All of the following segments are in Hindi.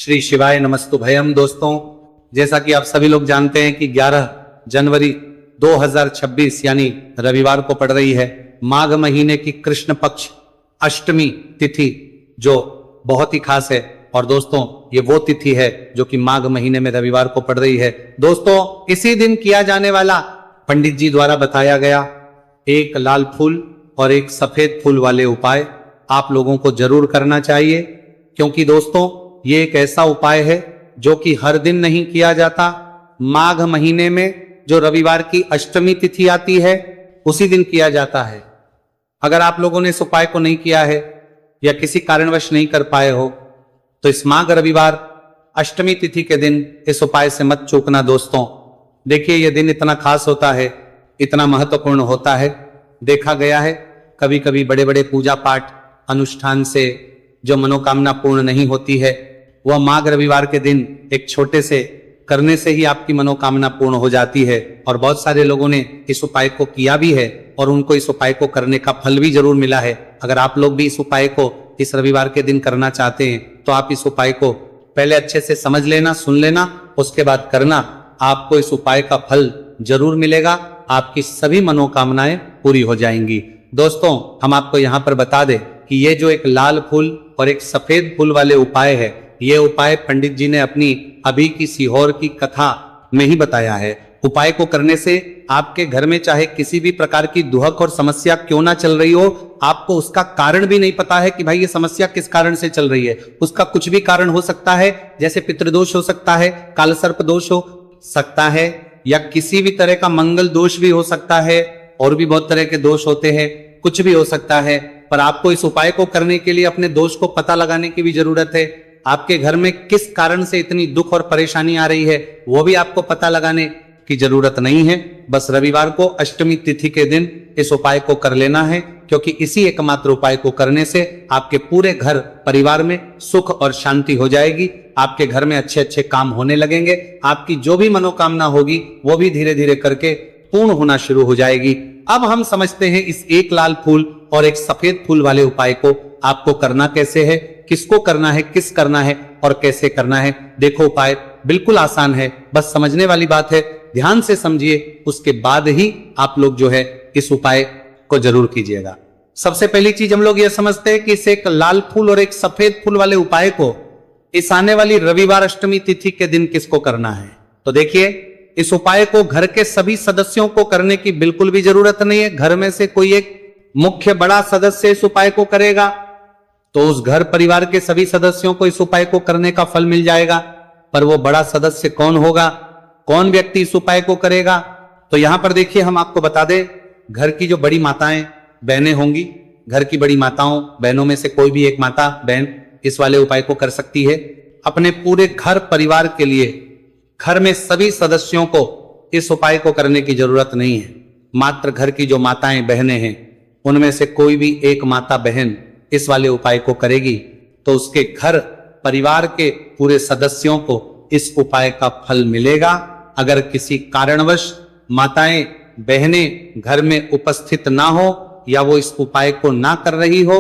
श्री शिवाय नमस्तुभयम। दोस्तों, जैसा कि आप सभी लोग जानते हैं कि 11 जनवरी 2026 यानी रविवार को पड़ रही है माघ महीने की कृष्ण पक्ष अष्टमी तिथि, जो बहुत ही खास है। और दोस्तों, ये वो तिथि है जो कि माघ महीने में रविवार को पड़ रही है। दोस्तों, इसी दिन किया जाने वाला पंडित जी द्वारा बताया गया एक लाल फूल और एक सफेद फूल वाले उपाय आप लोगों को जरूर करना चाहिए, क्योंकि दोस्तों ये एक ऐसा उपाय है जो कि हर दिन नहीं किया जाता। माघ महीने में जो रविवार की अष्टमी तिथि आती है उसी दिन किया जाता है। अगर आप लोगों ने इस उपाय को नहीं किया है या किसी कारणवश नहीं कर पाए हो तो इस माघ रविवार अष्टमी तिथि के दिन इस उपाय से मत चूकना। दोस्तों, देखिए यह दिन इतना खास होता है, इतना महत्वपूर्ण होता है। देखा गया है कभी कभी बड़े बड़े पूजा पाठ अनुष्ठान से जो मनोकामना पूर्ण नहीं होती है, वह माघ रविवार के दिन एक छोटे से करने से ही आपकी मनोकामना पूर्ण हो जाती है। और बहुत सारे लोगों ने इस उपाय को किया भी है और उनको इस उपाय को करने का फल भी जरूर मिला है। अगर आप लोग भी इस उपाय को इस रविवार के दिन करना चाहते हैं तो आप इस उपाय को पहले अच्छे से समझ लेना, सुन लेना, उसके बाद करना। आपको इस उपाय का फल जरूर मिलेगा, आपकी सभी मनोकामनाएं पूरी हो जाएंगी। दोस्तों, हम आपको यहाँ पर बता दें कि ये जो एक लाल फूल और एक सफेद फूल वाले उपाय है, ये उपाय पंडित जी ने अपनी अभी की सीहोर की कथा में ही बताया है। उपाय को करने से आपके घर में चाहे किसी भी प्रकार की दुहक और समस्या क्यों ना चल रही हो, आपको उसका कारण भी नहीं पता है कि भाई ये समस्या किस कारण से चल रही है, उसका कुछ भी कारण हो सकता है। जैसे पितृदोष हो सकता है, काल सर्प दोष हो सकता है, या किसी भी तरह का मंगल दोष भी हो सकता है, और भी बहुत तरह के दोष होते हैं, कुछ भी हो सकता है। पर आपको इस उपाय को करने के लिए अपने दोष को पता लगाने की भी जरूरत है। आपके घर में किस कारण से इतनी दुख और परेशानी आ रही है वो भी आपको पता लगाने की जरूरत नहीं है। बस रविवार को अष्टमी तिथि के दिन इस उपाय को कर लेना है, क्योंकि इसी एकमात्र उपाय को करने से आपके पूरे घर परिवार में सुख और शांति हो जाएगी। आपके घर में अच्छे अच्छे काम होने लगेंगे, आपकी जो भी मनोकामना होगी वो भी धीरे धीरे करके पूर्ण होना शुरू हो जाएगी। अब हम समझते हैं इस एक लाल फूल और एक सफेद फूल वाले उपाय को आपको करना कैसे है, किसको करना है, किस करना है और कैसे करना है। देखो, उपाय बिल्कुल आसान है, बस समझने वाली बात है। ध्यान से समझिए, उसके बाद ही आप लोग जो है इस उपाय को जरूर कीजिएगा। सबसे पहली चीज हम लोग ये समझते हैं कि इस एक लाल फूल और एक सफेद फूल वाले उपाय को इस आने वाली रविवार अष्टमी तिथि के दिन किसको करना है। तो देखिए, इस उपाय को घर के सभी सदस्यों को करने की बिल्कुल भी जरूरत नहीं है। घर में से कोई एक मुख्य बड़ा सदस्य इस उपाय को करेगा तो उस घर परिवार के सभी सदस्यों को इस उपाय को करने का फल मिल जाएगा। पर वो बड़ा सदस्य कौन होगा, कौन व्यक्ति इस उपाय को करेगा, तो यहां पर देखिए हम आपको बता दें, घर की जो बड़ी माताएं बहनें होंगी, घर की बड़ी माताओं बहनों में से कोई भी एक माता बहन इस वाले उपाय को कर सकती है। अपने पूरे घर परिवार के लिए घर में सभी सदस्यों को इस उपाय को करने की जरूरत नहीं है। मात्र घर की जो माताएं बहनें हैं उनमें से कोई भी एक माता बहन इस वाले उपाय को करेगी तो उसके घर परिवार के पूरे सदस्यों को इस उपाय का फल मिलेगा। अगर किसी कारणवश माताएं बहनें घर में उपस्थित ना हो या वो इस उपाय को ना कर रही हो,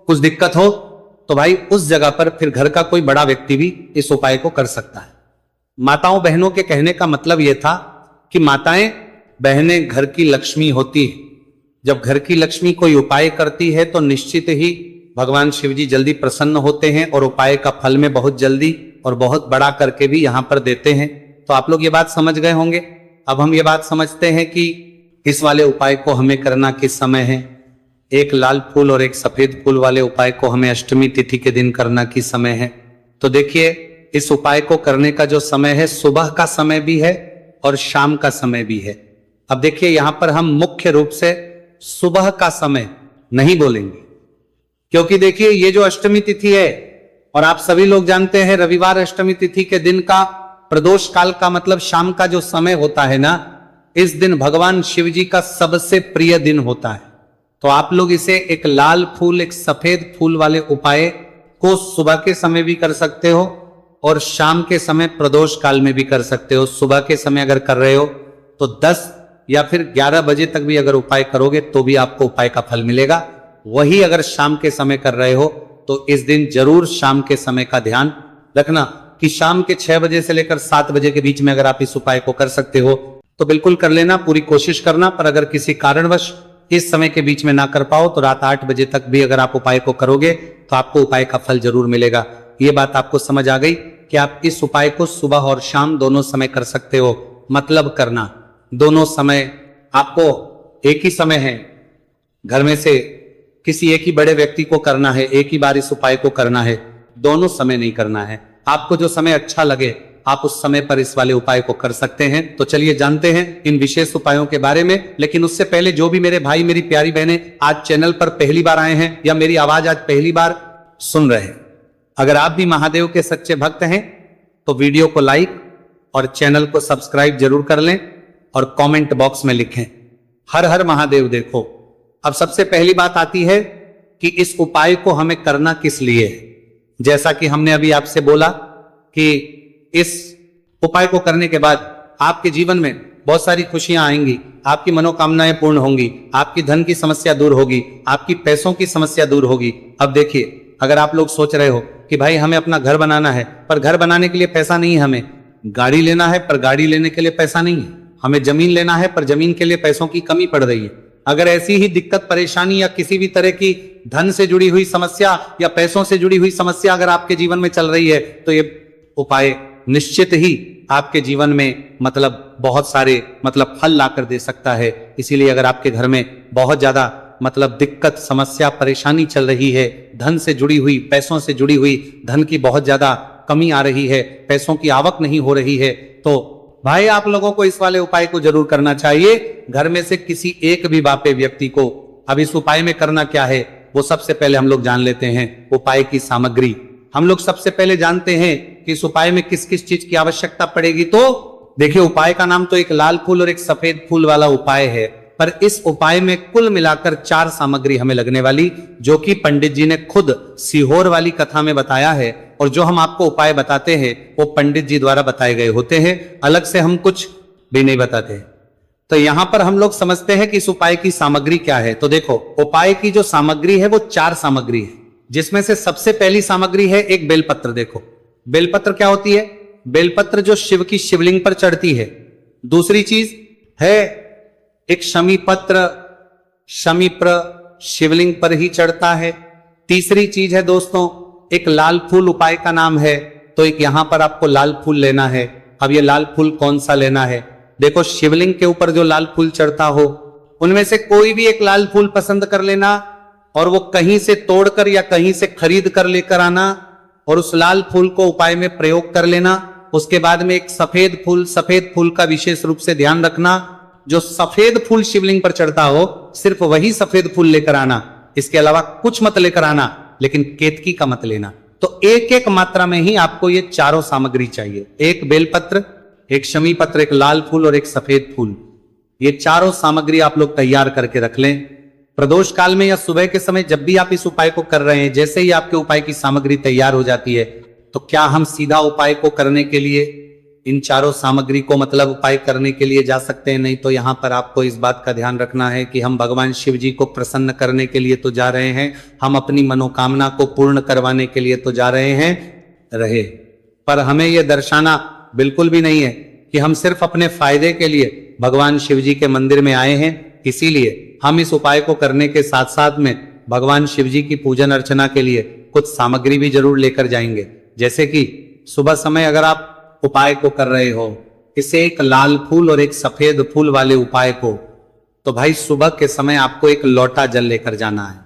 कुछ दिक्कत हो, तो भाई उस जगह पर फिर घर का कोई बड़ा व्यक्ति भी इस उपाय को कर सकता है। माताओं बहनों के कहने का मतलब यह था कि माताएं बहनें घर की लक्ष्मी होती है। जब घर की लक्ष्मी कोई उपाय करती है तो निश्चित ही भगवान शिव जी जल्दी प्रसन्न होते हैं और उपाय का फल में बहुत जल्दी और बहुत बड़ा करके भी यहां पर देते हैं। तो आप लोग ये बात समझ गए होंगे। अब हम ये बात समझते हैं कि इस वाले उपाय को हमें करना किस समय है। एक लाल फूल और एक सफेद फूल वाले उपाय को हमें अष्टमी तिथि के दिन करना किस समय है। तो देखिए, इस उपाय को करने का जो समय है, सुबह का समय भी है और शाम का समय भी है। अब देखिए, यहां पर हम मुख्य रूप से सुबह का समय नहीं बोलेंगे, क्योंकि देखिए ये जो अष्टमी तिथि है, और आप सभी लोग जानते हैं रविवार अष्टमी तिथि के दिन का प्रदोष काल का मतलब शाम का जो समय होता है ना, इस दिन भगवान शिव जी का सबसे प्रिय दिन होता है। तो आप लोग इसे एक लाल फूल एक सफेद फूल वाले उपाय को सुबह के समय भी कर सकते हो और शाम के समय प्रदोष काल में भी कर सकते हो। सुबह के समय अगर कर रहे हो तो 10 या फिर 11 बजे तक भी अगर उपाय करोगे तो भी आपको उपाय का फल मिलेगा। वही अगर शाम के समय कर रहे हो तो इस दिन जरूर शाम के समय का ध्यान रखना। कि शाम के 6 बजे से लेकर 7 बजे के बीच में अगर आप इस उपाय को कर सकते हो तो बिल्कुल कर लेना, पूरी कोशिश करना। पर अगर किसी कारणवश इस समय के बीच में ना कर पाओ तो रात 8 बजे तक भी अगर आप उपाय को करोगे तो आपको उपाय का फल जरूर मिलेगा। ये बात आपको समझ आ गई कि आप इस उपाय को सुबह और शाम दोनों समय कर सकते हो। मतलब करना दोनों समय, आपको एक ही समय है, घर में से किसी एक ही बड़े व्यक्ति को करना है, एक ही बार इस उपाय को करना है, दोनों समय नहीं करना है। आपको जो समय अच्छा लगे आप उस समय पर इस वाले उपाय को कर सकते हैं। तो चलिए जानते हैं इन विशेष उपायों के बारे में। लेकिन उससे पहले जो भी मेरे भाई मेरी प्यारी बहनें आज चैनल पर पहली बार आए हैं या मेरी आवाज आज पहली बार सुन रहे हैं, अगर आप भी महादेव के सच्चे भक्त हैं तो वीडियो को लाइक और चैनल को सब्सक्राइब जरूर कर लें और कमेंट बॉक्स में लिखें हर हर महादेव। देखो, अब सबसे पहली बात आती है कि इस उपाय को हमें करना किस लिए है। जैसा कि हमने अभी आपसे बोला कि इस उपाय को करने के बाद आपके जीवन में बहुत सारी खुशियां आएंगी, आपकी मनोकामनाएं पूर्ण होंगी, आपकी धन की समस्या दूर होगी, आपकी पैसों की समस्या दूर होगी। अब देखिए, अगर आप लोग सोच रहे हो कि भाई हमें अपना घर बनाना है पर घर बनाने के लिए पैसा नहीं है, हमें गाड़ी लेना है पर गाड़ी लेने के लिए पैसा नहीं है, हमें जमीन लेना है पर जमीन के लिए पैसों की कमी पड़ रही है, अगर ऐसी ही दिक्कत परेशानी या किसी भी तरह की धन से जुड़ी हुई समस्या या पैसों से जुड़ी हुई समस्या अगर आपके जीवन में चल रही है तो ये उपाय निश्चित ही आपके जीवन में बहुत सारे फल लाकर दे सकता है। इसीलिए अगर आपके घर में बहुत ज्यादा दिक्कत समस्या परेशानी चल रही है, धन से जुड़ी हुई पैसों से जुड़ी हुई धन की बहुत ज्यादा कमी आ रही है, पैसों की आवक नहीं हो रही है, तो भाई आप लोगों को इस वाले उपाय को जरूर करना चाहिए। घर में से किसी एक भी बापे व्यक्ति को अब इस उपाय में करना क्या है वो सबसे पहले हम लोग जान लेते हैं। उपाय की सामग्री हम लोग सबसे पहले जानते हैं कि इस उपाय में किस किस चीज की आवश्यकता पड़ेगी। तो देखिए, उपाय का नाम तो एक लाल फूल और एक सफेद फूल वाला उपाय है, पर इस उपाय में कुल मिलाकर 4 सामग्री हमें लगने वाली, जो कि पंडित जी ने खुद सीहोर वाली कथा में बताया है। और जो हम आपको उपाय बताते हैं वो पंडित जी द्वारा बताए गए होते हैं, अलग से हम कुछ भी नहीं बताते। तो यहां पर हम लोग समझते हैं कि इस उपाय की सामग्री क्या है। तो देखो, उपाय की जो सामग्री है वो 4 सामग्री है, जिसमें से सबसे पहली सामग्री है एक बेलपत्र। देखो, बेलपत्र क्या होती है? बेलपत्र जो शिव की शिवलिंग पर चढ़ती है। दूसरी चीज है एक शमी पत्र, शमीप्र शिवलिंग पर ही चढ़ता है। तीसरी चीज है दोस्तों एक लाल फूल, उपाय का नाम है, तो एक यहां पर आपको लाल फूल लेना है। अब ये लाल फूल कौन सा लेना है? देखो, शिवलिंग के ऊपर जो लाल फूल चढ़ता हो उनमें से कोई भी एक लाल फूल पसंद कर लेना और वो कहीं से तोड़कर या कहीं से खरीद कर लेकर आना और उस लाल फूल को उपाय में प्रयोग कर लेना। उसके बाद में एक सफेद फूल का विशेष रूप से ध्यान रखना, जो सफेद फूल शिवलिंग पर चढ़ता हो सिर्फ वही सफेद फूल लेकर आना, इसके अलावा कुछ मत लेकर आना, लेकिन केतकी का मत लेना। तो एक एक मात्रा में ही आपको ये चारों सामग्री चाहिए, एक बेलपत्र, एक शमी पत्र, एक लाल फूल और एक सफेद फूल। ये चारों सामग्री आप लोग तैयार करके रख लें। प्रदोष काल में या सुबह के समय जब भी आप इस उपाय को कर रहे हैं, जैसे ही आपके उपाय की सामग्री तैयार हो जाती है तो क्या हम सीधा उपाय को करने के लिए इन चारों सामग्री को उपाय करने के लिए जा सकते हैं? नहीं। तो यहां पर आपको इस बात का ध्यान रखना है कि हम भगवान शिव जी को प्रसन्न करने के लिए तो जा रहे हैं, हम अपनी मनोकामना को पूर्ण करवाने के लिए तो जा रहे हैं पर हमें यह दर्शाना बिल्कुल भी नहीं है कि हम सिर्फ अपने फायदे के लिए भगवान शिव जी के मंदिर में आए हैं। इसीलिए हम इस उपाय को करने के साथ साथ में भगवान शिव जी की पूजन अर्चना के लिए कुछ सामग्री भी जरूर लेकर जाएंगे। जैसे कि सुबह समय अगर आप उपाय को कर रहे हो, इसे एक लाल फूल और एक सफेद फूल वाले उपाय को, तो भाई सुबह के समय आपको एक लोटा जल लेकर जाना है।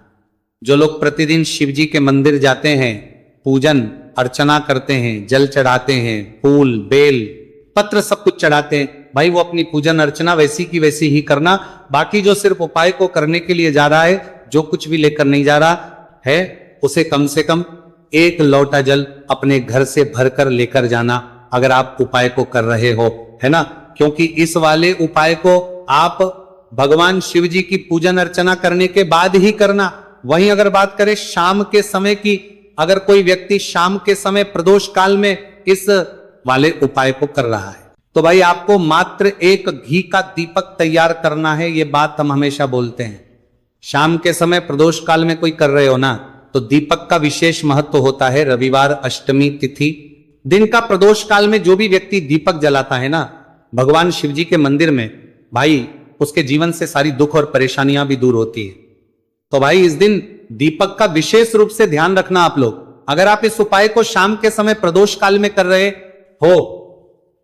जो लोग प्रतिदिन शिव जी के मंदिर जाते हैं, पूजन अर्चना करते हैं, जल चढ़ाते हैं, फूल बेल पत्र सब कुछ चढ़ाते हैं, भाई वो अपनी पूजन अर्चना वैसी की वैसी ही करना। बाकी जो सिर्फ उपाय को करने के लिए जा रहा है, जो कुछ भी लेकर नहीं जा रहा है, उसे कम से कम एक लोटा जल अपने घर से भरकर लेकर जाना अगर आप उपाय को कर रहे हो, है ना। क्योंकि इस वाले उपाय को आप भगवान शिव जी की पूजन अर्चना करने के बाद ही करना। वहीं अगर बात करें शाम के समय की, अगर कोई व्यक्ति शाम के समय प्रदोष काल में इस वाले उपाय को कर रहा है तो भाई आपको मात्र एक घी का दीपक तैयार करना है। ये बात हम हमेशा बोलते हैं, शाम के समय प्रदोष काल में कोई कर रहे हो ना, तो दीपक का विशेष महत्व होता है। रविवार, अष्टमी तिथि दिन का प्रदोष काल में जो भी व्यक्ति दीपक जलाता है ना भगवान शिव जी के मंदिर में, भाई उसके जीवन से सारी दुख और परेशानियां भी दूर होती है। तो भाई इस दिन दीपक का विशेष रूप से ध्यान रखना आप लोग। अगर आप इस उपाय को शाम के समय प्रदोष काल में कर रहे हो,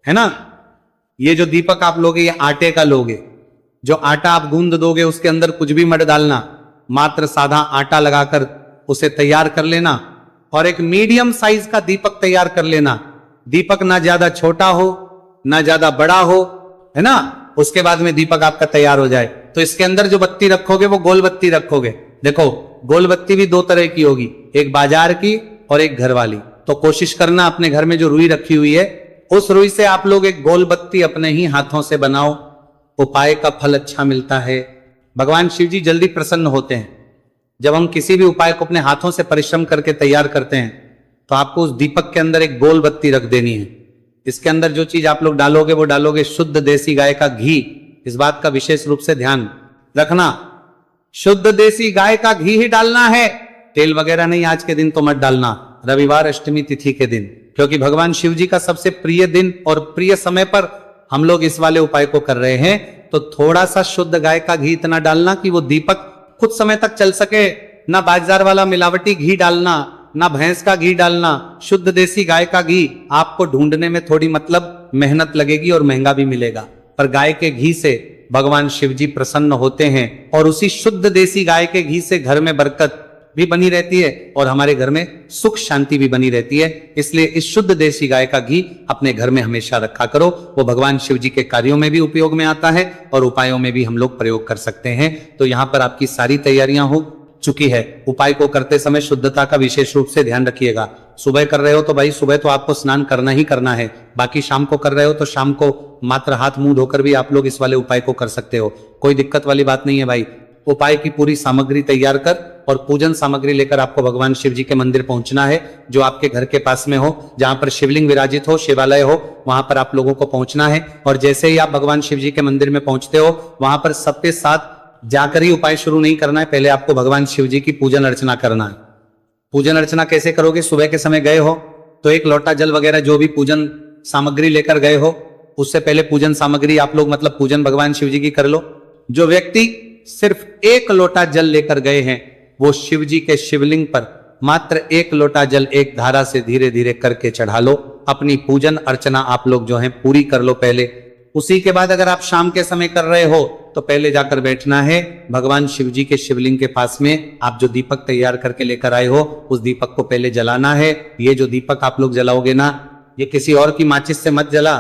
है ना, ये जो दीपक आप लोगे ये आटे का लोगे। जो आटा आप गूंद दोगे उसके अंदर कुछ भी मत डालना, मात्र सादा आटा लगाकर उसे तैयार कर लेना और एक मीडियम साइज का दीपक तैयार कर लेना। दीपक ना ज्यादा छोटा हो ना ज्यादा बड़ा हो, है ना। उसके बाद में दीपक आपका तैयार हो जाए तो इसके अंदर जो बत्ती रखोगे वो गोल बत्ती रखोगे। देखो गोल बत्ती भी दो तरह की होगी, एक बाजार की और एक घर वाली। तो कोशिश करना अपने घर में जो रुई रखी हुई है उस रुई से आप लोग एक गोल बत्ती अपने ही हाथों से बनाओ। उपाय का फल अच्छा मिलता है। भगवान शिव जी जल्दी प्रसन्न होते हैं। जब हम किसी भी उपाय को अपने हाथों से परिश्रम करके तैयार करते हैं तो आपको उस दीपक के अंदर एक गोल बत्ती रख देनी है। इसके अंदर जो चीज आप लोग डालोगे वो डालोगे शुद्ध देसी गाय का घी। इस बात का विशेष रूप से ध्यान रखना, शुद्ध देसी गाय का घी ही डालना है, तेल वगैरह नहीं। आज के दिन तो मत डालना, रविवार अष्टमी तिथि के दिन, क्योंकि भगवान शिव जी का सबसे प्रिय दिन और प्रिय समय पर हम लोग इस वाले उपाय को कर रहे हैं। तो थोड़ा सा शुद्ध गाय का घी इतना डालना कि वो दीपक कुछ समय तक चल सके। ना बाजार वाला मिलावटी घी डालना, ना भैंस का घी डालना, शुद्ध देसी गाय का घी। आपको ढूंढने में थोड़ी मतलब मेहनत लगेगी और महंगा भी मिलेगा, पर गाय के घी से भगवान शिव जी प्रसन्न होते हैं और उसी शुद्ध देसी गाय के घी से घर में बरकत भी बनी रहती है और हमारे घर में सुख शांति भी बनी रहती है। इसलिए इस शुद्ध देसी गाय का घी अपने घर में हमेशा रखा करो। वो भगवान शिव जी के कार्यों में भी उपयोग में आता है और उपायों में भी हम लोग प्रयोग कर सकते हैं। तो यहाँ पर आपकी सारी तैयारियां हो चुकी है। उपाय को करते समय शुद्धता का विशेष रूप से ध्यान रखिएगा। सुबह कर रहे हो तो भाई सुबह तो आपको स्नान करना ही करना है। बाकी शाम को कर रहे हो तो शाम को मात्र हाथ मुंह धोकर भी आप लोग इस वाले उपाय को कर सकते हो। कोई दिक्कत वाली बात नहीं है भाई। उपाय की पूरी सामग्री तैयार कर और पूजन सामग्री लेकर आपको भगवान शिव जी के मंदिर पहुंचना है, जो आपके घर के पास में हो, जहां पर शिवलिंग विराजित हो, शिवालय हो, वहां पर आप लोगों को पहुंचना है। और जैसे ही आप भगवान शिव जी के मंदिर में पहुंचते हो वहां पर सबके साथ जाकर ही उपाय शुरू नहीं करना है। पहले आपको भगवान शिव जी की पूजन अर्चना करना है। पूजन अर्चना कैसे करोगे? सुबह के समय गए हो तो एक लोटा जल वगैरह जो भी पूजन सामग्री लेकर गए हो उससे पहले पूजन सामग्री आप लोग मतलब पूजन भगवान शिव जी की कर लो। जो व्यक्ति सिर्फ एक लोटा जल लेकर गए हैं वो शिव जी के शिवलिंग पर मात्र एक लोटा जल एक धारा से धीरे धीरे करके चढ़ा लो। अपनी पूजन अर्चना आप लोग जो है पूरी कर लो पहले। उसी के बाद अगर आप शाम के समय कर रहे हो तो पहले जाकर बैठना है भगवान शिव जी के शिवलिंग के पास में। आप जो दीपक तैयार करके लेकर आए हो उस दीपक को पहले जलाना है। ये जो दीपक आप लोग जलाओगे ना, ये किसी और की माचिस से मत जला,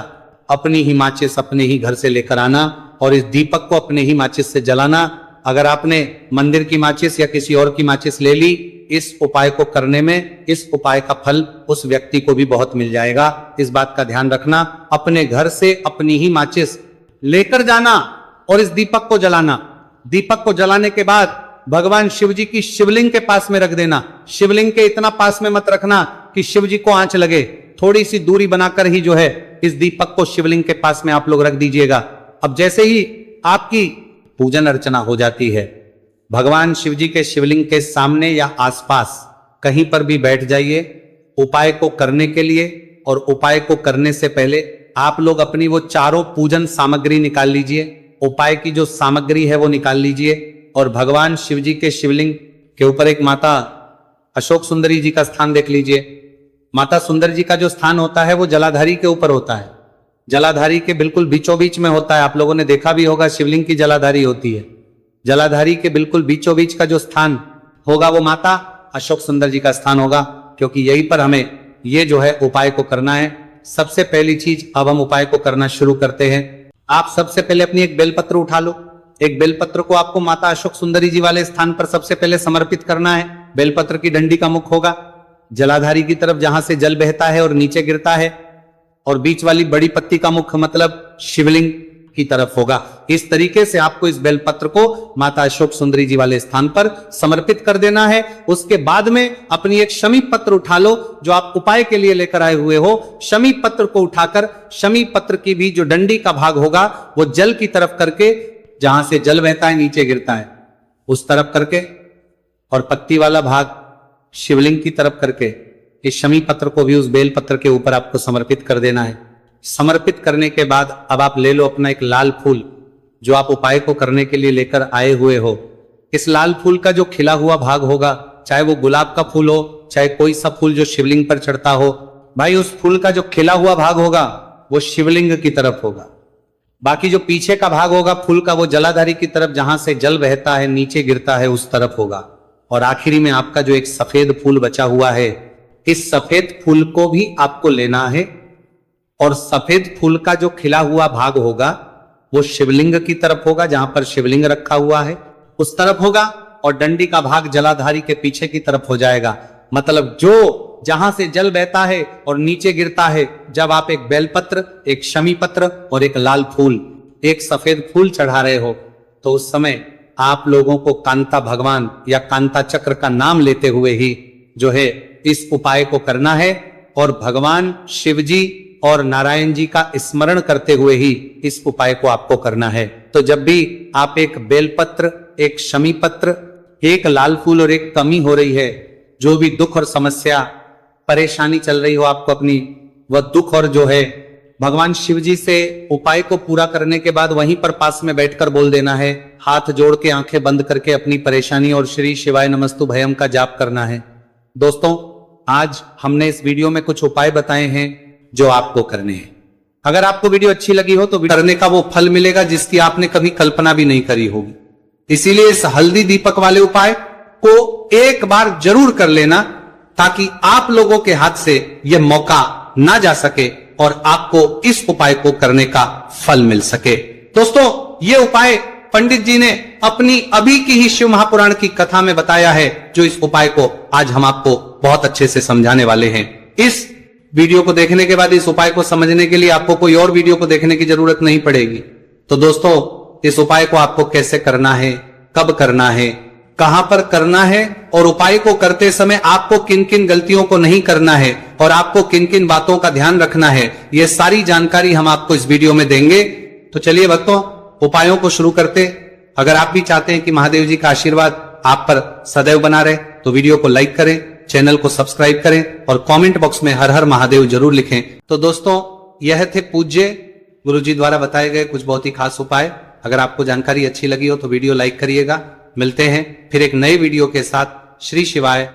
अपनी ही माचिस अपने ही घर से लेकर आना और इस दीपक को अपने ही माचिस से जलाना। अगर आपने मंदिर की माचिस या किसी और की माचिस ले ली, इस उपाय को करने में इस उपाय का फल उस व्यक्ति को भी बहुत मिल जाएगा। इस बात का ध्यान रखना। अपने घर से अपनी ही माचिस लेकर जाना और इस दीपक को जलाना। दीपक को जलाने के बाद भगवान शिव जी की शिवलिंग के पास में रख देना। शिवलिंग के इतना पास में मत रखना कि शिव जी को आंच लगे, थोड़ी सी दूरी बनाकर ही जो है इस दीपक को शिवलिंग के पास में आप लोग रख दीजिएगा। अब जैसे ही आपकी पूजन अर्चना हो जाती है, भगवान शिव जी के शिवलिंग के सामने या आसपास कहीं पर भी बैठ जाइए उपाय को करने के लिए। और उपाय को करने से पहले आप लोग अपनी वो चारों पूजन सामग्री निकाल लीजिए। उपाय की जो सामग्री है वो निकाल लीजिए और भगवान शिव जी के शिवलिंग के ऊपर एक माता अशोक सुंदरी जी का स्थान देख लीजिए। माता सुंदर जी का जो स्थान होता है वो जलाधारी के ऊपर होता है। जलाधारी के बिल्कुल बीचों बीच में होता है। आप लोगों ने देखा भी होगा शिवलिंग की जलाधारी होती है। जलाधारी के बिल्कुल बीचों बीच का जो स्थान होगा वो माता अशोक सुंदर जी का स्थान होगा, क्योंकि यहीं पर हमें ये जो है उपाय को करना है। सबसे पहली चीज अब हम उपाय को करना शुरू करते हैं। आप सबसे पहले अपनी एक बेलपत्र उठा लो। एक बेलपत्र को आपको माता अशोक सुंदरी जी वाले स्थान पर सबसे पहले समर्पित करना है। बेलपत्र की डंडी का मुख होगा जलाधारी की तरफ जहां से जल बहता है और नीचे गिरता है, और बीच वाली बड़ी पत्ती का मुख मतलब शिवलिंग की तरफ होगा। इस तरीके से आपको इस बेलपत्र को माता अशोक सुंदरी जी वाले स्थान पर समर्पित कर देना है। उसके बाद में अपनी एक शमी पत्र उठा लो जो आप उपाय के लिए लेकर आए हुए हो। शमी पत्र को उठाकर शमी पत्र की भी जो डंडी का भाग होगा वो जल की तरफ करके, जहां से जल बहता है नीचे गिरता है उस तरफ करके, और पत्ती वाला भाग शिवलिंग की तरफ करके इस शमी पत्र को भी उस बेल पत्र के ऊपर आपको समर्पित कर देना है। समर्पित करने के बाद अब आप ले लो अपना एक लाल फूल जो आप उपाय को करने के लिए लेकर आए हुए हो। इस लाल फूल का जो खिला हुआ भाग होगा, चाहे वो गुलाब का फूल हो, चाहे कोई सा फूल जो शिवलिंग पर चढ़ता हो, भाई उस फूल का जो खिला हुआ भाग होगा वो शिवलिंग की तरफ होगा। बाकी जो पीछे का भाग होगा फूल का, वो जलाधारी की तरफ, जहां से जल बहता है नीचे गिरता है उस तरफ होगा। और आखिरी में आपका जो एक सफेद फूल बचा हुआ है, इस सफेद फूल को भी आपको लेना है और सफेद फूल का जो खिला हुआ भाग होगा वो शिवलिंग की तरफ होगा, जहां पर शिवलिंग रखा हुआ है उस तरफ होगा, और डंडी का भाग जलाधारी के पीछे की तरफ हो जाएगा। मतलब जो जहां से जल बहता है और नीचे गिरता है, जब आप एक बेलपत्र, एक शमी पत्र और एक लाल फूल, एक सफेद फूल चढ़ा रहे हो, तो उस समय आप लोगों को कांता भगवान या कांता चक्र का नाम लेते हुए ही जो है इस उपाय को करना है और भगवान शिव जी और नारायण जी का स्मरण करते हुए ही इस उपाय को आपको करना है। तो जब भी आप एक बेलपत्र, एक शमी पत्र, एक लाल फूल और एक कमी हो रही है, जो भी दुख और समस्या परेशानी चल रही हो आपको अपनी, वह दुख और जो है भगवान शिव जी से उपाय को पूरा करने के बाद वहीं पर पास में बैठकर बोल देना है, हाथ जोड़ के आंखें बंद करके अपनी परेशानी और श्री शिवाय नमस्तु भयम का जाप करना है। दोस्तों, आज हमने इस वीडियो में कुछ उपाय बताए हैं जो आपको करने हैं। अगर आपको वीडियो अच्छी लगी हो तो करने का वो फल मिलेगा जिसकी आपने कभी कल्पना भी नहीं करी होगी। इसीलिए इस हल्दी दीपक वाले उपाय को एक बार जरूर कर लेना, ताकि आप लोगों के हाथ से यह मौका ना जा सके और आपको इस उपाय को करने का फल मिल सके। दोस्तों, ये उपाय पंडित जी ने अपनी अभी की ही शिव महापुराण की कथा में बताया है, जो इस उपाय को आज हम आपको बहुत अच्छे से समझाने वाले हैं। इस वीडियो को देखने के बाद इस उपाय को समझने के लिए आपको कोई और वीडियो को देखने की जरूरत नहीं पड़ेगी। तो दोस्तों, इस उपाय को आपको कैसे करना है, कब करना है, कहां पर करना है और उपाय को करते समय आपको किन किन गलतियों को नहीं करना है और आपको किन किन बातों का ध्यान रखना है, यह सारी जानकारी हम आपको इस वीडियो में देंगे। तो चलिए भक्तों, उपायों को शुरू करते। अगर आप भी चाहते हैं कि महादेव जी का आशीर्वाद आप पर सदैव बना रहे, तो वीडियो को लाइक करें, चैनल को सब्सक्राइब करें और कमेंट बॉक्स में हर हर महादेव जरूर लिखें। तो दोस्तों, यह थे पूज्य गुरु जी द्वारा बताए गए कुछ बहुत ही खास उपाय। अगर आपको जानकारी अच्छी लगी हो तो वीडियो लाइक करिएगा। मिलते हैं फिर एक नए वीडियो के साथ। श्री शिवाय।